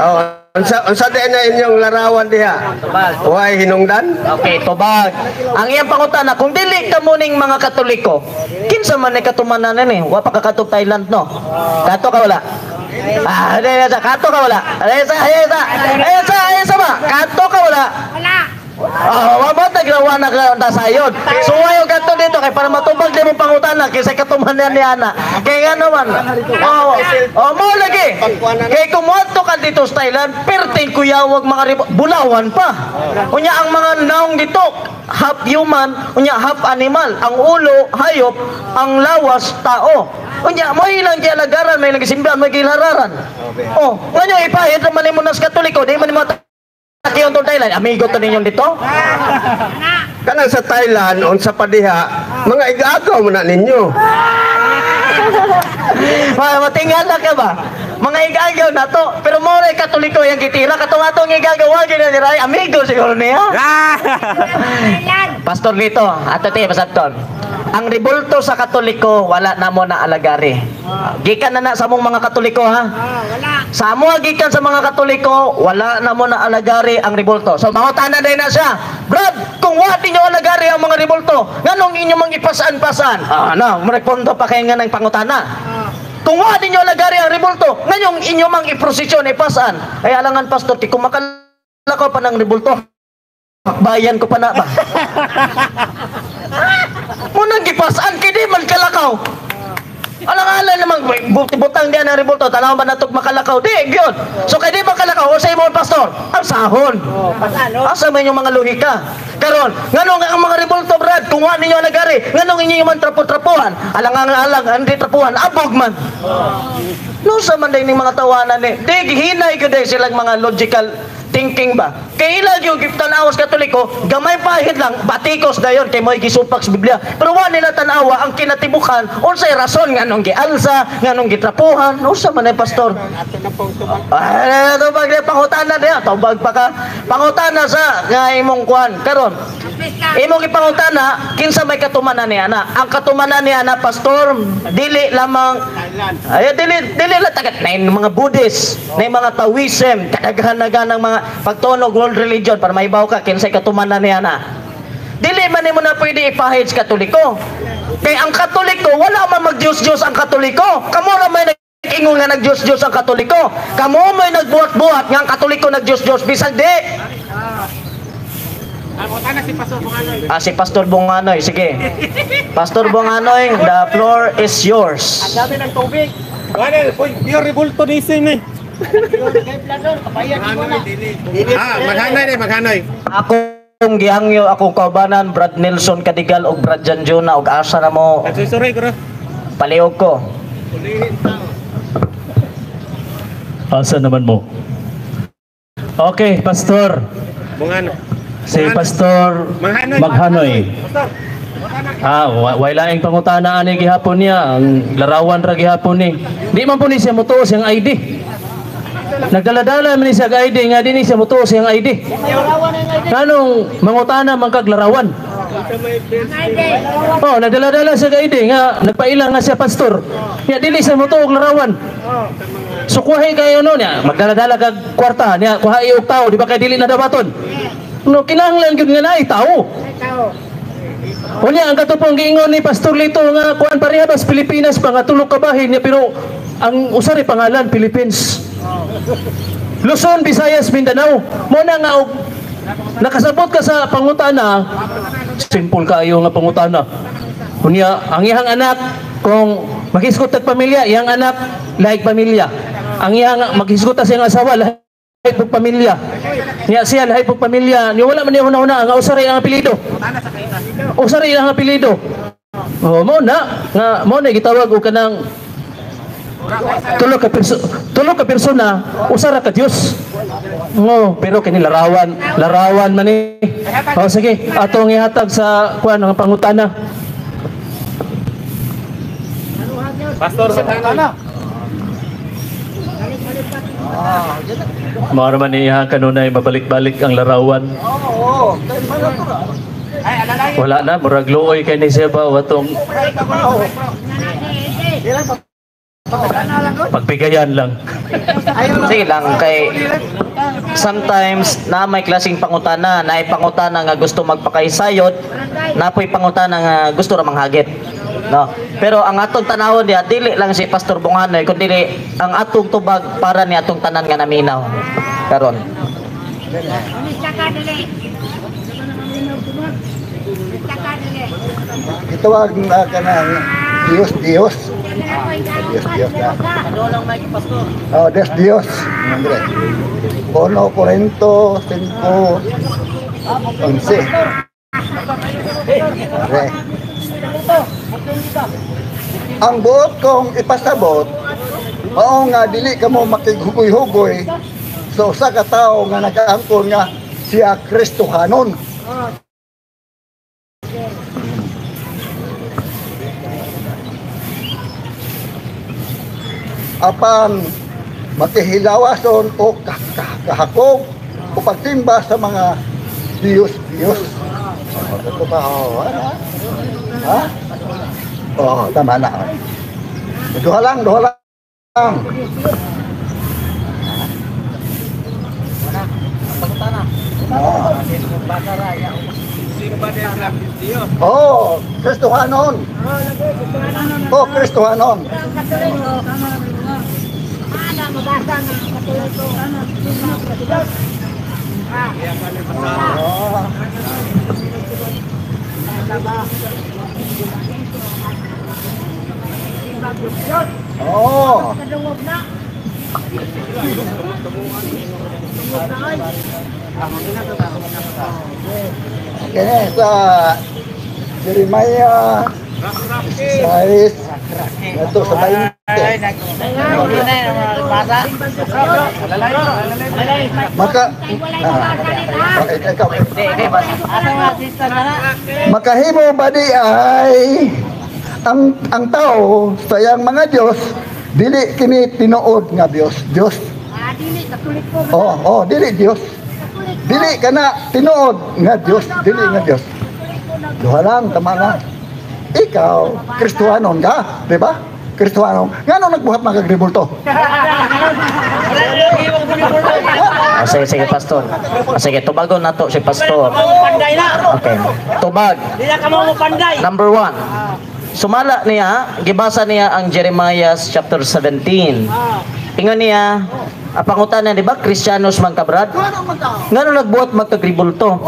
Oh, unsa din na inyong larawan diha? Way hinungdan? Okay, tubag. Ang iyang pangutana, kung dili ka muning mga Katoliko, kinsa man ni katumanan ni? Wa pa ka katog Thailand no? Kato ka wala? Ayasa, kato ka wala? Ayasa ba? Kato ka wala? Wala. Wabot nagrawa na ka sayod. So wayo kato dito kay para matubag di mo pangutana kaysa katumanan ni Ana. Kaya nga naman. Mo lagi. Kay kumuadto ka dito sa Thailand, perting kuyawag mga bulawan pa. Unya ang mga naong dito, half human, unya half animal. Ang ulo hayop, ang lawas tao. Unya mo ilang gialagaran may nagasimbahan may gilararan. Oh, nganyo ipahid man mo nas Katoliko, di man mo Kiyon to Thailand, amigo to ninyong dito? Kanang sa Thailand on sa padiha, mga igagaw mo na ninyo. Matingala ka ba? Mga igagaw na to. Pero mo rin katoliko yung kitira. Katong-atong igagawagin na nila. Amigo siguro niya. Pastor Lito, ato tayo, Pastor. Ang ribulto sa katoliko, wala na mo na alagari. Gikan na sa mong mga katoliko, ha? Wala. Sa mo gikan sa mga katoliko, wala na mo na alagari ang ribulto. So, mangutana din na siya. Brad, kung wala ninyo alagari ang mga ribulto, nganong inyo mang ipasan-pasan? Marepondo pa kayo nga ng pangutana. Kung wala ninyo alagari ang ribulto, ngayong inyo mang iprosesyon ipasan. Ay alangan, Pastor, kung makalakaw pa ng ribulto, bayan ko pa na ba? Munang gipasaan, kini man kalakaw. Alang-alang namang butang diyan ang ribulto, tanaw ba natog makalakaw? Di, yun. So, kaya di makalakaw, o sa imo, Pastor, ang sahon. Asa man yung mga luhika. Karon, nganong ang mga ribulto, Brad, kung wala ninyo alagari, nganong inyo yung man trapo-trapuhan? Alang-alang, hindi trapuhan, abog man. No, sa man din yung mga tawanan ni. Di, hinay ko din silang mga logical thinking ba? Kaya ilag yung tanawas katoliko, gamay pahid lang, batikos na yun, kay mo gisupak sa Biblia. Pero wala nila tanawa ang kinatibukan, unsay rason, nganong gialsa, nganong gitrapuhan, unsa man ay Pastor? Ito ba, pangutana niya, tawag pa ka, pangutana sa nga imong kuhan, karon, imong ipangutana, kinsa may katumanan niya na? Ang katumanan niya na, Pastor, dili lamang, dili lang tagat, na yung mga Buddhist, na yung mga Taoism, kadaghan-dagan ng mga pagtunog world religion para maibaw ka kinsay katumanan niya na. Dili man mo na pwede ipahid sa katoliko. Kay ang katoliko wala man mag-Diyos-Diyos ang katoliko. Kamo ra may nag-ingon nga nag-Diyos-Diyos ang katoliko. Kamo may nagbuhat-buhat nga ang katoliko nag-Diyos-Diyos bisag di. Si Pastor Bunganoy, sige. Pastor Bunganoy, the floor is yours. Ang dami ng tubig. Yung ribulto ni Sin eh. Maghanay. Ako kung gihangyo akong kaubanan Brad Nelson Kadigal og Brad Janjuna og asa na mo Nagsusuray ko na. paliog ko. Asa naman mo? Okay, Pastor. Bungan. Si Pastor Maghanoy. Wala ang pangutana ani gihapon niya, ang larawan ra gihapon ni. Di man po ni siya motuos ang ID. Nagdala-dala man ni siya ID nga dinhi siya motuos ang ID. Kanong mangutana man kag larawan? Oh, nagdala-dala siya ID nga nagpailang nga siya pastor. Ya dili siya motuog larawan. So kuhay kayo no niya, magdala-dala kag kwarta niya, kuhay og tao, di ba kay dili na dawaton? No kinahanglan gyud nga naay tao. Unya ang katupong giingon ni Pastor Lito nga kuan pareha bas Pilipinas pa nga tulo ka bahin niya pero ang usari pangalan Philippines. Luzon, Visayas, Mindanao. Mo na nga og nakasabot ka sa pangutana, simple kayo nga pangutana. Unya ang iyang anak kung maghisgot tag pamilya, iyang anak like pamilya. Ang iyang maghisgot sa iyang asawa lahi pag pamilya. Niya siya lahi pag pamilya. Ni wala man niya una-una nga usari ang apelyido. Usari ang apelyido. Oh, mo na nga mo na gitawag og kanang tulo ka persona usara ka Dios. Pero kini larawan man ni. Oh sige, atong ihatag sa kuan nga pangutana. Pastor Maghanoy. Mao man niya kanunay mabalik-balik ang larawan. Wala na murag luoy kay ni siya ba watong pagbigayan lang. Sige lang kay sometimes na may klaseng pangutana, na pangutana nga gusto magpakaisayod, na po'y pangutana nga gusto ra manghagit. No. Pero ang atong tanawon diha dili lang si Pastor Bunganoy kundi ang atong tubag para ni atong tanan nga naminaw karon. Ito ang kanang Dios Dios na. Ano lang may Pastor? Oh, Dios. 1 Corinto 5:11. Ang buot kong ipasabot, mao nga dili ka mo makighugoy-hugoy so sa katao nga nagaangkon nga siya Kristohanon. apan makihilawason o kahakog o pagtimba sa mga Diyos. Ito ba? Ha? Oo, tama na. Duha lang. Oh, Kristohanon. Oh, Kristohanon. Oh. Okay, sa Jeremiah 6 ito sa 20. Makahimo ba di ay ang tao sa iyang mga Diyos dili kini tinuod nga Diyos. Dili Diyos. Dili kana tinuod nga Diyos, dili nga Diyos. Duha lang, tama na. Ikaw, Kristohanon ka, di ba? Kristohanon. Ngano nagbuhat magagrebulto? Sige, pastor. Sige, tubagon na to si pastor. Okay. Tubag. Number 1. Sumala niya, gibasa niya ang Jeremiah chapter 17. Ingon niya, pangutan di ba? Kristiyanos man kabrad? Ngano nagbuhat magkagribulto?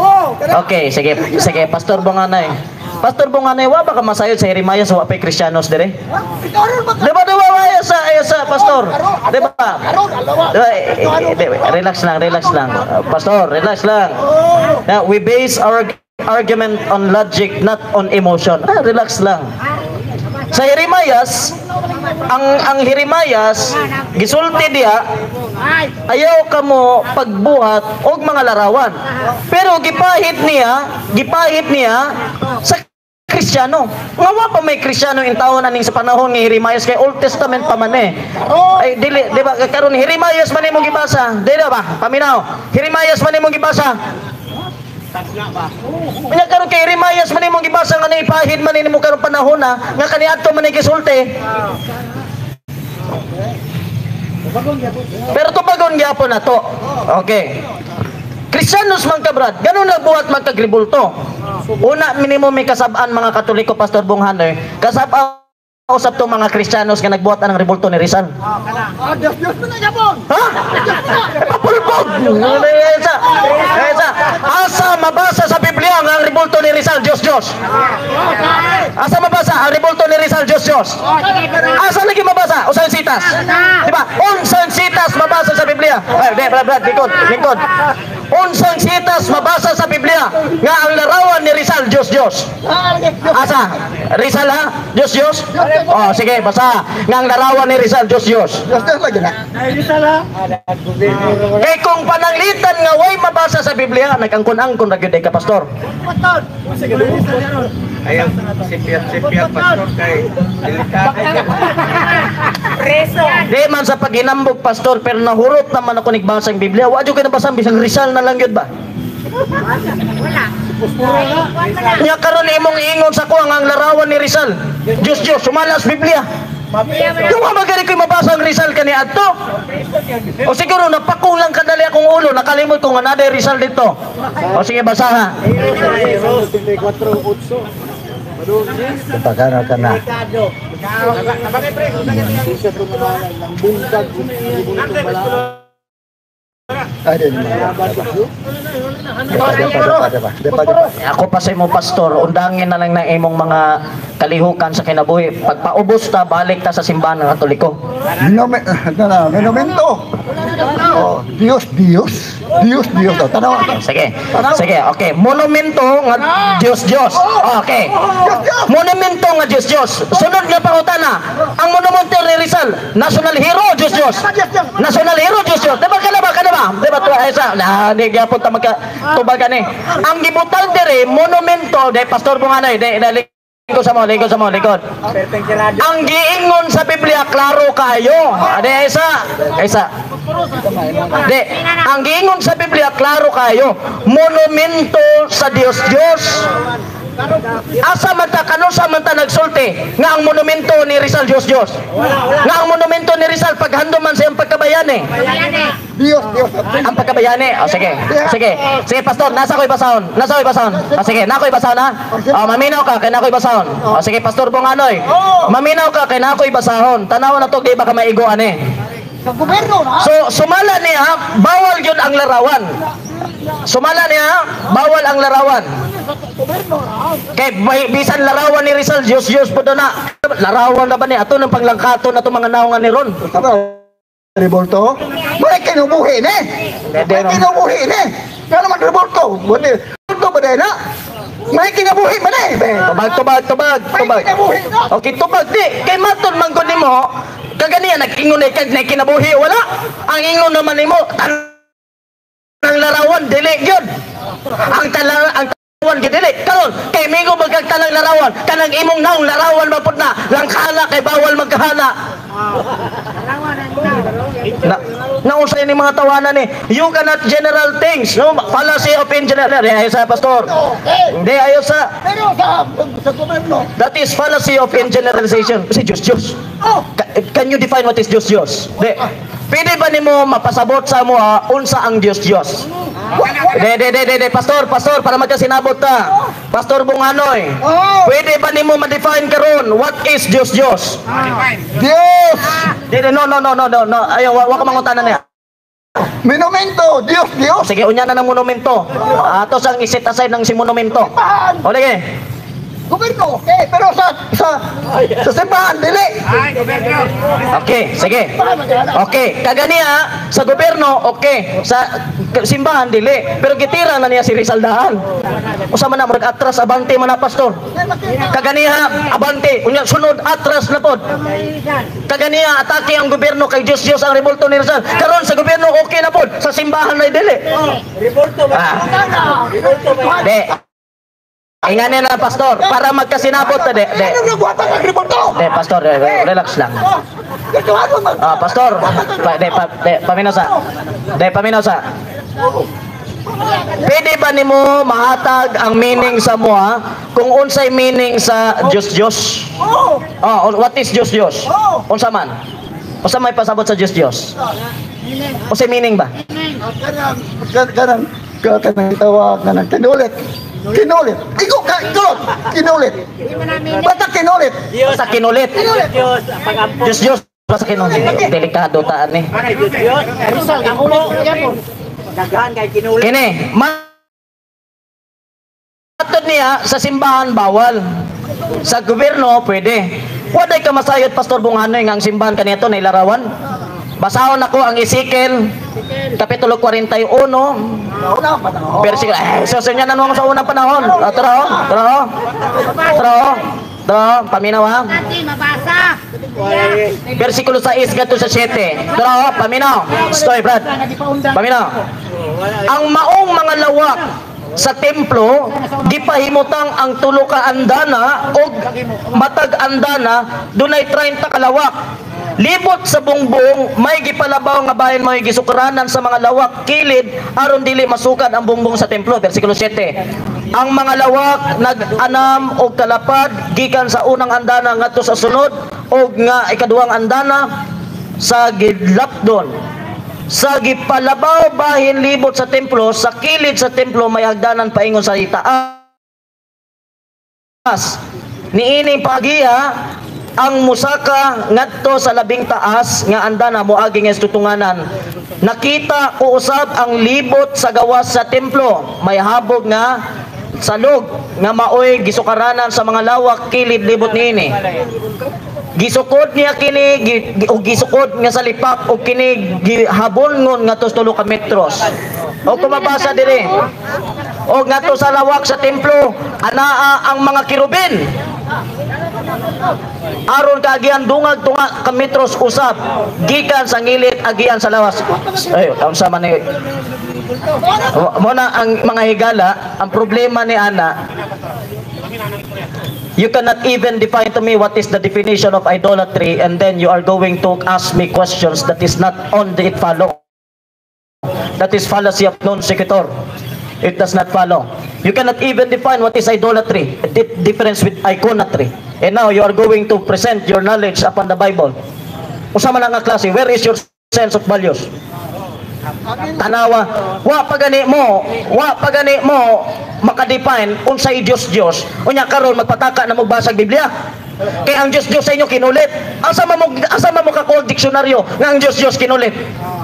Okay, sige, pastor Bonganay. Pastor Bonganay, wa ba ka masayod sa Jeremiah sa wapay Kristiyanos dire? Di ba sa pastor? Di ba? Relax lang. Pastor, relax lang. Now, we base our argument on logic, not on emotion. Relax lang. Sa Jeremias, ang Jeremias, gisulti diya, ayaw ka mo pagbuhat og mga larawan. Pero gipahit niya sa Kristiyano. Nga wa pa may Kristiyano in taon aning sa panahon ni Jeremias kay Old Testament pa man eh. Ay dili, di ba karon Jeremias man imong gibasa? Dili ba? Paminaw. Jeremias man imong gibasa? Kanya karon kay Jeremias man imong gibasa nga ipahid man nimo karon panahon na nga kaniadto man gisulti. Pero tubagon gyapon na to. Okay. Kristiyanos man kabrad, ganun nagbuhat magkagribulto. Una, minimum may kasabaan mga Katoliko, Pastor Bonghanay. Kasabaan usap to mga Kristiyanos nga nagbuhat ng ribulto ni Rizal. Diyos na yapon. Ha? Papulpog! Asa mabasa sa Biblia ang ribulto ni Rizal, Diyos. Asa mabasa ang ribulto ni Rizal, Diyos. Asa lagi mabasa? Usan sitas. Diba? Unsang sitas mabasa sa Biblia. Brad, lingkod. Unsang sitas mabasa sa Biblia nga ang larawan ni Rizal, Diyos. Asa? Rizal ha? Diyos? Oh, sige, basa. Nga ang larawan ni Rizal, Diyos. Diyos lagi na. Kay kung pananglitan nga way mabasa sa Biblia, nagangkon-angkon na gyud ka pastor. Ayang sipiat pastor kay delikado. Di man sa paghinambog pastor, pero nahurot naman ako nagbasa ang Biblia. Wa jud ka nabasa bisang Rizal na lang gyud ba? Nya karon imong ingon sa ko ang larawan ni Rizal. Diyos, sumalas Biblia. Yung magari ko'y mabasa ang Rizal kani adto. O siguro napakong lang kadali akong ulo, nakalimot ko nga naday Rizal dito. O sige, basa ha. Pagkano ka na. Ako pa sa imong pastor, undangin na lang ng imong mga kalihukan sa kinabuhi. Pagpaubos ta, balik ta sa simbahan ng Katoliko. Monumento. Oh, Diyos. Tanaw. Sige, okay. Monumento nga Diyos. Okay. Monumento nga Diyos. Sunod nga pangutana, ang monumento ni Rizal, national hero Diyos. National hero Diyos. Diba ka na ba? Diba to isa? Di gyapon ta magka tubagan eh. Ang gibutal dire monumento de Pastor Bunganay, Likod sa mo. Ang giingon sa Biblia klaro kayo. Ade isa. De, ang giingon sa Biblia klaro kayo. Monumento sa Dios. Asa man ta kano sa man ta nagsulti nga ang monumento ni Rizal Dios. Nga ang monumento ni Rizal paghandom man sa iyang pagkabayani. Dios. Ang pagkabayani. Sige, pastor, nasa ko'y basahon. Sige, nako'y basahon ha. Maminaw ka kay nako'y basahon. Sige, pastor Bunganoy. Maminaw ka kay nako'y basahon. Tanaw na to di ba ka maigoan eh. Sa gobyerno na. So, sumala niya, bawal yun ang larawan. Bawal ang larawan. Kay bisan larawan ni Rizal, Diyos po doon na. Larawan na ba niya? Ato ng panglangkato na itong mga naungan ni Ron. Revolto? May kinubuhi ni. Nga naman revolto. Revolto ba din na? May kinabuhi ba ni? Tubag. Okay, tubag. Di, kay maton manggon ni mo, kaganiya, nag-ingon na kinabuhi. Wala. Ang ingon naman ni mo, ang larawan, dili yun. Ang larawan, dili. Karon, kay Migo magkagtanang larawan, kanang imong naong larawan mapod na, langkala kay bawal magkahana. Nausay ni mga tawanan ni, you cannot general things, no? Fallacy of engineering. Ayaw sa pastor. Hindi, ayaw sa. Pero sa gobyerno. That is fallacy of generalization. Kasi Diyos. Can you define what is Diyos? Hindi. Pwede ba ni mo mapasabot sa mo unsa ang Diyos? De, pastor, para magkasinabot ta. Pastor Bunganoy. Pwede ba ni mo ma-define karon what is Diyos? Dios. No. Ayaw, wag ka mangutanan niya. Monumento, Dios. Sige, unya na ng monumento. Ato sang iset aside ng si monumento. O, lagi. Gobyerno, okay, pero sa simbahan, dili. Okay, sige. Okay, kaganiya sa gobyerno, okay. Sa simbahan, dili. Pero gitira na niya si Rizal Daan. Usama na, mag-atras, abante man na, pastor. Kaganiya, abante. Unya, sunod, atras na pod. Kaganiya, atake ang gobyerno kay Diyos ang revolto ni Rizal. Karon sa gobyerno, okay na pod. Sa simbahan na, dili. Revolto ba? De. Inganin na, pastor, para magkasinabot de. Pastor, relax lang. Pastor, paminaw sa. Pwede ba nimo mahatag ang meaning sa mo kung unsay meaning sa Diyos? What is Diyos? Unsa man? Unsa may pasabot sa Diyos? Unsay meaning ba? Kanang tawag na kinulit. Ikaw ka, kinulit. Basta kinulit. Basta kinulit. Diyos. Basta kinulit. Delikado taan eh. Kini, matod niya sa simbahan bawal. Sa gobyerno pwede. Waday ka masayod, Pastor Bunganoy, nga ang simbahan kanito na ilarawan. Basahon ako ang Ezekiel Kapitulo 41 versikulo. So niya nanuang sa unang panahon. Tara, paminaw ha. Versikulo 6 gadto sa 7. Tara, paminaw. Stoy, Brad. Paminaw. Ang maong mga lawak sa templo gipahimutang ang tulo ka andana og matag andana dunay 30 kalawak. Libot sa bungbong may gipalabaw nga bahin may gisukaranan sa mga lawak kilid aron dili masukad ang bungbong sa templo. Versikulo 7. Ang mga lawak nag-anam og kalapad gikan sa unang andana ngadto sa sunod og nga ikaduhang andana sa gidlapdon. Sa gipalabaw bahin libot sa templo, sa kilid sa templo may hagdanan paingon sa itaas. Niining pagiya ang musaka ngadto sa labing taas nga andana moagi nga tutunganan. Nakita ko usab ang libot sa gawas sa templo, may habog nga salog nga maoy gisukaranan sa mga lawak kilid libot niini. Gisukod niya kini og gisukod nga sa lipak og kini gihabongon nga tos 3 ka metros. O kumabasa diri. O ngadto sa lawak sa templo anaa ang mga kirubin. Aron kaagian dungag tunga ka metros usab gikan sa ngilid agian sa lawas. Ay, unsa man ni Muna ang mga higala, ang problema ni Ana, you cannot even define to me what is the definition of idolatry, and then you are going to ask me questions that is not on the it follow. That is fallacy of non sequitur. It does not follow. You cannot even define what is idolatry. Difference with iconatry. And now you are going to present your knowledge upon the Bible. Usama na nga klase, where is your sense of values? Tanawa, wa pagani mo makadefine unsay Dios. Unya karon magpataka na magbasag Biblia. Kay ang Dios sa inyo kinulit. Asa mo ka kuha diksyonaryo nga ang Dios kinulit.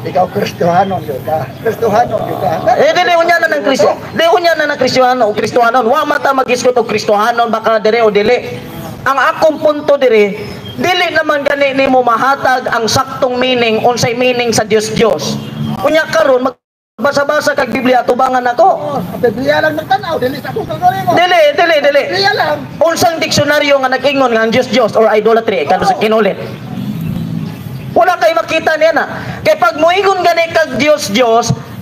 Ikaw Kristohanon yun ka. Kristohanon yun ka. Dili unya na ng Kristo. Dili unya na ng Kristiyano o Kristohanon. Wa mata magisgot og Kristohanon baka dire o dili. Ang akong punto dire, dili naman gani nimo mahatag ang saktong meaning unsay meaning sa Dios. Unya karon magbasa-basa kag Biblia tubangan ako. Biblia lang nagtanaw, dili sa akong kagawin mo. Dili. Biblia lang. Unsang diksyonaryo nga nag-ingon nga ang Dios or idolatry kano sa kinulit. Wala kay makita niya na. Kay pag moingon gani kag Dios,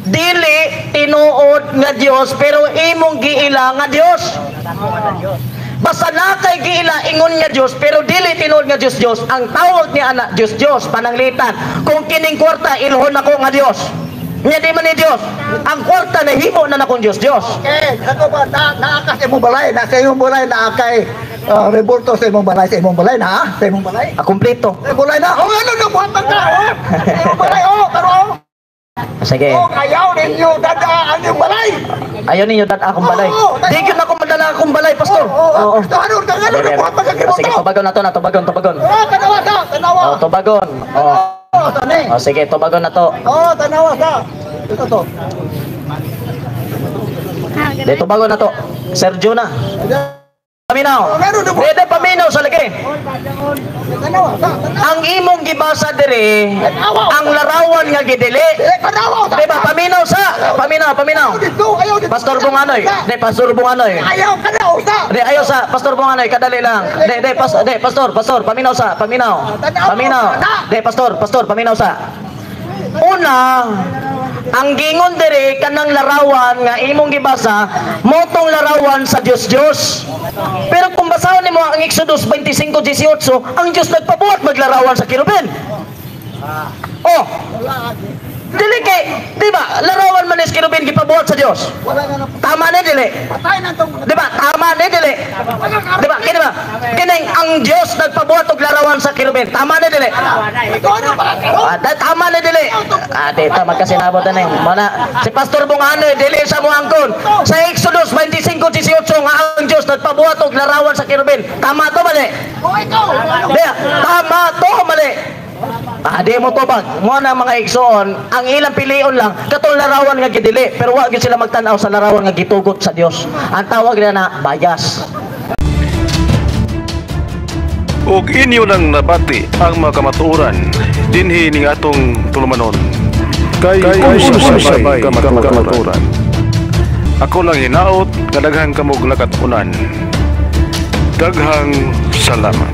dili tinuod nga Dios pero imong giila nga Dios. Basta na kay giila ingon nga Dios pero dili tinuod nga Dios. Ang tawag niya ana Dios pananglitan. Kung kining kwarta ilhon ako nga Dios. Nya di man ni Dios. Ang kwarta nahimo na nakong Dios. Ako ba naakas sa imong balay, na sa imong balay na kay revolto sa imong balay, na sa imong balay. Kumpleto. Sa balay na. Ano na buhatan ka? Sa imong balay pero Sige. ayaw ninyo dadaan yung balay. Ayaw ninyo dad akong balay. Di gyud ako madala akong balay, pastor. Oo. Kristohanon ka nga na buhatan ka Sige, tubagon na to. Tubagon. Tanawa. Tubagon. Tani. Sige, tubagon na to. Tanawa sa. Ito to. Di tubagon na to. Sergio na. Paminaw. Dede paminaw sa lagi. Tanawa sa. Ang imong gibasa dire, ang larawan nga gidili. Diba paminaw sa? Paminaw. Ayaw dito. Pastor Bunganoy. Pastor Bunganoy. Ayaw ka na usa. Ayaw sa Pastor Bunganoy, kadali lang. Pastor, paminaw sa. Paminaw. Pastor, paminaw sa. Una, ang gingon dire kanang larawan nga imong gibasa, motong larawan sa Dios. Pero kung basahon nimo ang Exodus 25:18, ang Dios nagpabuhat maglarawan sa kirubin. Dili kay, di ba? Larawan man is kirubin gipabuhat sa Dios. Tama na dili. Di ba? Tama na dili. Di ba? Kini ba? Kining ang Dios nagpabuhat og larawan sa kirubin. Tama na dili. Tama na dili. Dito magkasinabot na mana si Pastor Bunganoy dili sa mo angkon. Sa Exodus 25:18 nga ang Dios nagpabuhat og larawan sa kirubin. Tama to mali. Tama to mali. Di mo to bag. Mo na mga igsoon, ang ilang pilion lang katong larawan nga gidili, pero wa gyud sila magtan-aw sa larawan nga gitugot sa Dios. Ang tawag nila na bias. ug inyo nang nabati ang mga kamatuoran dinhi ning atong tulumanon kay usay kamatuoran. Ako lang hinaot nga daghang kamog lakatunan. Daghang salamat.